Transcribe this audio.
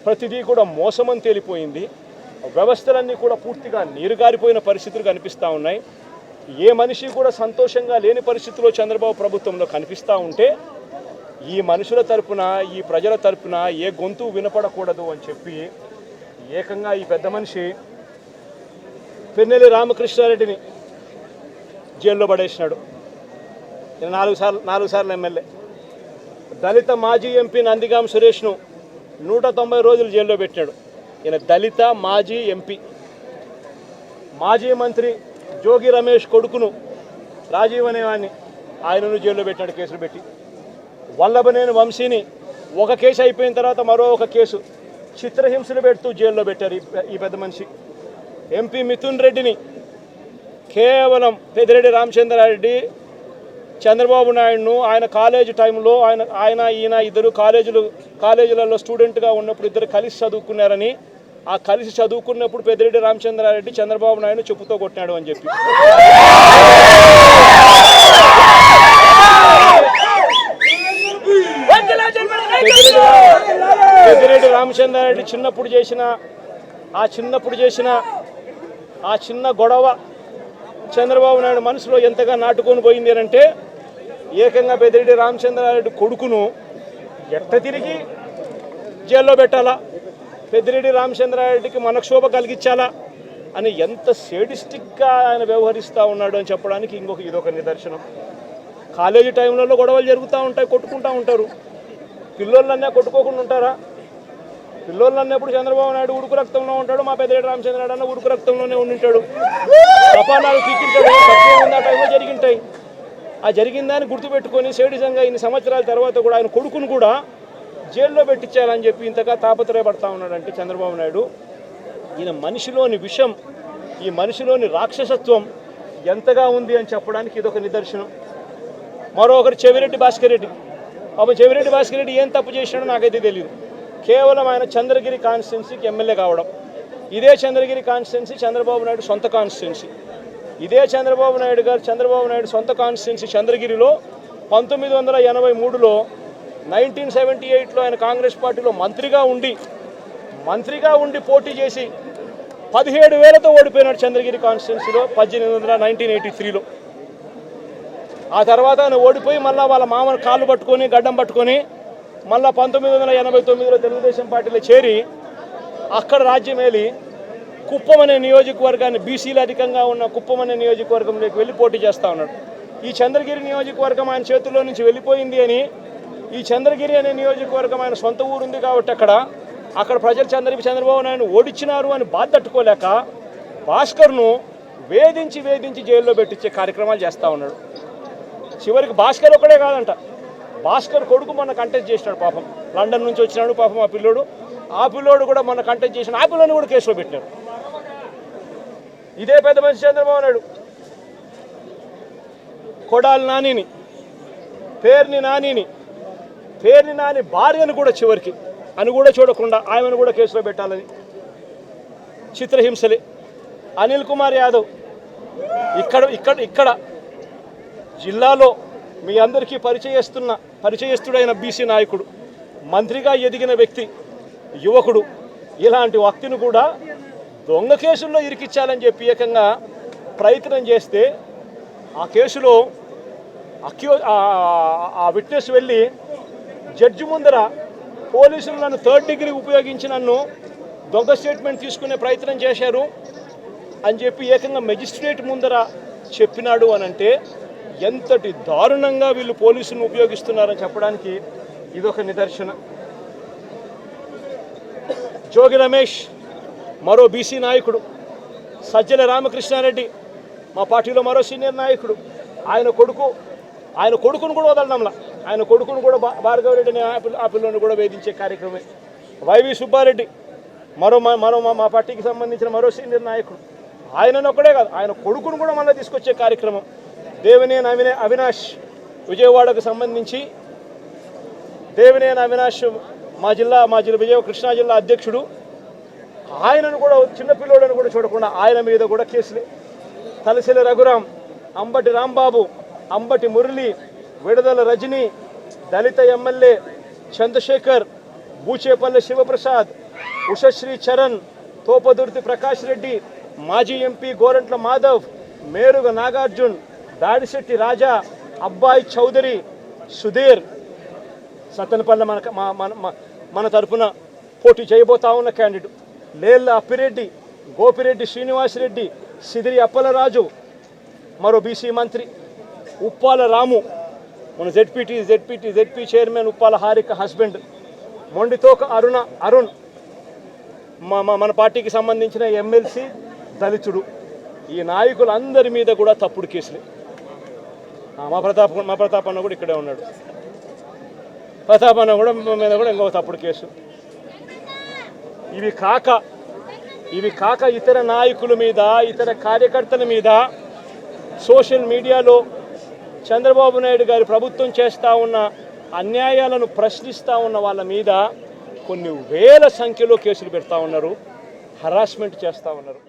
ప్రతిదీ కూడా మోసమని తేలిపోయింది. వ్యవస్థలన్నీ కూడా పూర్తిగా నీరుగారిపోయిన పరిస్థితులు కనిపిస్తూ ఉన్నాయి. ఏ మనిషి కూడా సంతోషంగా లేని పరిస్థితుల్లో చంద్రబాబు ప్రభుత్వంలో కనిపిస్తూ ఉంటే ఈ మనుషుల తరపున, ఈ ప్రజల తరపున ఏ గొంతు వినపడకూడదు అని చెప్పి ఏకంగా ఈ పెద్ద మనిషి పిన్నెల్లి రామకృష్ణారెడ్డిని జైల్లో పడేసినాడు. ఈయన 4 సార్లు ఎమ్మెల్యే. దళిత మాజీ ఎంపీ నందిగాం సురేష్ను 190 రోజులు జైల్లో పెట్టినాడు. ఈయన దళిత మాజీ ఎంపీ. మాజీ మంత్రి జోగి రమేష్ కొడుకును రాజీవ్ అనేవాడిని ఆయనను జైల్లో పెట్టినాడు కేసులు పెట్టి. వల్లభనేని వంశీని ఒక కేసు అయిపోయిన తర్వాత మరో ఒక కేసు చిత్రహింసలు పెడుతూ జైల్లో పెట్టారు ఈ పెద్ద మనిషి. ఎంపీ మిథున్ రెడ్డిని కేవలం పెద్దిరెడ్డి రామచంద్రారెడ్డి చంద్రబాబు నాయుడును ఆయన కాలేజీ టైంలో ఈయన ఇద్దరు కాలేజీలలో స్టూడెంట్గా ఉన్నప్పుడు ఇద్దరు కలిసి చదువుకున్నారని, ఆ కలిసి చదువుకున్నప్పుడు పెద్దిరెడ్డి రామచంద్రారెడ్డి చంద్రబాబు నాయుడు చెప్పుతో కొట్టినాడు అని చెప్పి పెద్దిరెడ్డి రామచంద్రారెడ్డి చిన్నప్పుడు చేసిన ఆ చిన్న గొడవ చంద్రబాబు నాయుడు మనసులో ఎంతగా నాటుకొని పోయింది అంటే ఏకంగా పెద్దిరెడ్డి రామచంద్రారెడ్డి కొడుకును ఎట్ట తిరిగి జైల్లో పెట్టాలా, పెద్దిరెడ్డి రామచంద్రారెడ్డికి మనక్షోభ కలిగించాలా అని ఎంత సేడిస్టిక్గా ఆయన వ్యవహరిస్తూ ఉన్నాడు అని చెప్పడానికి ఇదొక నిదర్శనం. కాలేజీ టైంలలో గొడవలు జరుగుతూ ఉంటాయి, కొట్టుకుంటూ ఉంటారు. పిల్లోళ్ళన్నా కొట్టుకోకుండా ఉంటారా? పిల్లోళ్ళన్నప్పుడు చంద్రబాబు నాయుడు ఉడుకు రక్తంలో ఉంటాడు, మా పెద్దిరెడ్డి రామచంద్రారెడ్డి అన్న ఉడుకు రక్తంలోనే ఉండింటాడు. తపాలాలు పీకింటాడు, ఆ టైంలో జరిగింటాయి. ఆ జరిగిందని గుర్తుపెట్టుకొని సేడిజంగా ఇన్ని సంవత్సరాల తర్వాత కూడా ఆయన కొడుకును కూడా జైల్లో పెట్టించాలని చెప్పి ఇంతగా తాపత్రయపడతా ఉన్నాడంటే చంద్రబాబు నాయుడు ఈయన మనిషిలోని విషం, ఈ మనిషిలోని రాక్షసత్వం ఎంతగా ఉంది అని చెప్పడానికి ఇదొక నిదర్శనం. మరొకరు చెవిరెడ్డి భాస్కర్ రెడ్డి. చెవిరెడ్డి భాస్కర్ రెడ్డి ఏం తప్పు చేసినాడో నాకైతే తెలియదు. కేవలం ఆయన చంద్రగిరి కాన్స్టిట్యున్సీకి ఎమ్మెల్యే కావడం. ఇదే చంద్రగిరి కాన్స్టిట్యున్సీ చంద్రబాబు నాయుడు సొంత కాన్స్టిట్యున్సీ. ఇదే చంద్రబాబు నాయుడు సొంత కాన్స్టిట్యున్సీ చంద్రగిరిలో 1983లో 1978లో ఆయన కాంగ్రెస్ పార్టీలో మంత్రిగా ఉండి పోటీ చేసి 17,000తో ఓడిపోయినాడు చంద్రగిరి కాన్స్టిట్యున్సీలో 1983లో. ఆ తర్వాత ఆయన ఓడిపోయి మళ్ళీ వాళ్ళ మామను కాళ్ళు పట్టుకొని గడ్డం పట్టుకొని మళ్ళీ 1989లో తెలుగుదేశం పార్టీలో చేరి అక్కడ రాజ్యమేలి కుప్పం అనే నియోజకవర్గాన్ని, బీసీలు అధికంగా ఉన్న కుప్పం అనే నియోజకవర్గంలోకి వెళ్ళి పోటీ చేస్తూ ఉన్నాడు. ఈ చంద్రగిరి నియోజకవర్గం ఆయన చేతుల్లో నుంచి వెళ్ళిపోయింది అని, ఈ చంద్రగిరి అనే నియోజకవర్గం ఆయన సొంత ఊరు ఉంది కాబట్టి అక్కడ ప్రజలు చంద్రబాబు నాయుడు ఓడించినారు అని బాధ తట్టుకోలేక భాస్కర్ను వేధించి జైల్లో పెట్టించే కార్యక్రమాలు చేస్తూ ఉన్నాడు. చివరికి భాస్కర్ ఒకడే కాదంట, భాస్కర్ కొడుకు మొన్న కంటెస్ట్ చేసినాడు. పాపం లండన్ నుంచి వచ్చినాడు పాపం ఆ పిల్లోడు కూడా మొన్న కంటెస్ట్ చేసిన ఆ పిల్లోని కూడా కేసులో పెట్టినాడు. ఇదే పెద్ద మనిషి చంద్రబాబు నాయుడు కొడాలి నానిని, పేర్ని నాని భార్యను కూడా చివరికి అని కూడా చూడకుండా ఆమెను కూడా కేసులో పెట్టాలని చిత్రహింసలే. అనిల్ కుమార్ యాదవ్ ఇక్కడ జిల్లాలో మీ అందరికీ పరిచయస్తుడైన బీసీ నాయకుడు, మంత్రిగా ఎదిగిన వ్యక్తి, యువకుడు, ఇలాంటి వ్యక్తిని కూడా దొంగ కేసుల్లో ఇరికించాలని చెప్పి ఏకంగా ప్రయత్నం చేస్తే ఆ కేసులో ఆ విట్నెస్ వెళ్ళి జడ్జి ముందర పోలీసులు నన్ను 3rd డిగ్రీ ఉపయోగించి నన్ను దొంగ స్టేట్మెంట్ తీసుకునే ప్రయత్నం చేశారు అని చెప్పి ఏకంగా మెజిస్ట్రేట్ ముందర చెప్పినాడు అనంటే ఎంతటి దారుణంగా వీళ్ళు పోలీసులను ఉపయోగిస్తున్నారని చెప్పడానికి ఇదొక నిదర్శన. జోగి రమేష్ మరో బీసీ నాయకుడు, సజ్జల రామకృష్ణారెడ్డి మా పార్టీలో మరో సీనియర్ నాయకుడు, ఆయన కొడుకును కూడా వదలడంలా, ఆయన కొడుకును కూడా భార్గవరెడ్డిని ఆ పిల్లని కూడా వేధించే కార్యక్రమే. వైవి సుబ్బారెడ్డి మరో మా పార్టీకి సంబంధించిన మరో సీనియర్ నాయకుడు, ఆయనను ఒక్కడే కాదు ఆయన కొడుకును కూడా మళ్ళీ తీసుకొచ్చే కార్యక్రమం. దేవినేని అవినాష్ విజయవాడకు సంబంధించి దేవినేని అవినాష్ మా కృష్ణా జిల్లా అధ్యక్షుడు, ఆయనను కూడా చిన్నపిల్లోడని కూడా చూడకుండా ఆయన మీద కూడా కేసులే. తలసిల రఘురాం, అంబటి రాంబాబు, అంబటి మురళి, విడుదల రజని, దళిత ఎమ్మెల్యే చంద్రశేఖర్, బూచేపల్లి శివప్రసాద్, ఉషశ్రీ చరణ్, తోపదుర్తి ప్రకాష్ రెడ్డి, మాజీ ఎంపీ గోరంట్ల మాధవ్, మేరుగ నాగార్జున్, దాడిశెట్టి రాజా, అబ్బాయి చౌదరి, సుధీర్, సత్తెనపల్లి మన తరఫున పోటీ చేయబోతా ఉన్న క్యాండిడేట్, లేళ్ళ అప్పిరెడ్డి, గోపిరెడ్డి శ్రీనివాసరెడ్డి, సిదిరి అప్పలరాజు, మరో బీసీ మంత్రి ఉప్పాల రాము, మన ZP chairman Uppala Harika husband, Mondithoka Arun, మన పార్టీకి సంబంధించిన ఎమ్మెల్సీ దళితుడు. ఈ నాయకులందరి మీద కూడా తప్పుడు కేసులే. మా ప్రతాప్ అన్న కూడా ఇక్కడే ఉన్నాడు. ప్రతాప్ అన్న కూడా మీద కూడా ఇంకొక తప్పుడు కేసు. ఇవి కాక ఇతర నాయకుల మీద, ఇతర కార్యకర్తల మీద సోషల్ మీడియాలో చంద్రబాబు నాయుడు గారి ప్రభుత్వం చేస్తూ ఉన్న అన్యాయాలను ప్రశ్నిస్తూ ఉన్న వాళ్ళ మీద కొన్ని వేల సంఖ్యలో కేసులు పెడతా ఉన్నారు, హరాస్మెంట్ చేస్తూ ఉన్నారు.